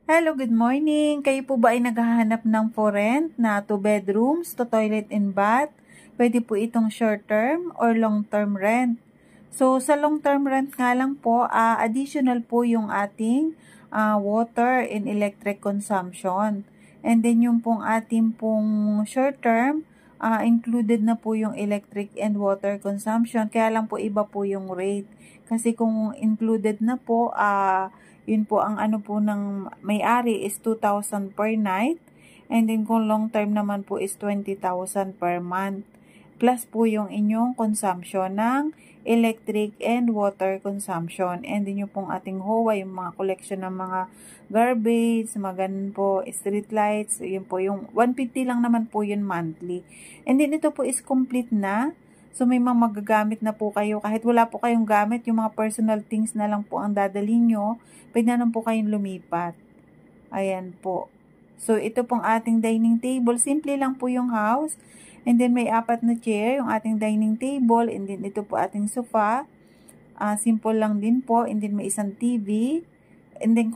Hello, good morning. Kayo po ba ay naghahanap ng for rent na 2 bedrooms, to toilet and bath? Pwede po itong short term or long term rent. So, sa long term rent nga lang po, additional po yung ating water and electric consumption. And then yung pong ating pong short term, included na po yung electric and water consumption. Kaya lang po iba po yung rate. Kasi kung included na po, yun po ang ano po ng may-ari is 2,000 per night. And then kung long term naman po is 20,000 per month. Plus po yung inyong consumption ng electric and water consumption. And then yung pong ating HOA, yung mga collection ng mga garbage, mga ganun po, street lights, yun po yung 150 lang naman po yun monthly. And then ito po is complete na. So, may mga magagamit na po kayo. Kahit wala po kayong gamit, yung mga personal things na lang po ang dadalhin nyo, pwede na po kayong lumipat. Ayan po. So, ito pong ating dining table. Simple lang po yung house. And then, may 4 na chair, yung ating dining table. And then, ito po ating sofa. Simple lang din po. And then, may isang TV. And then,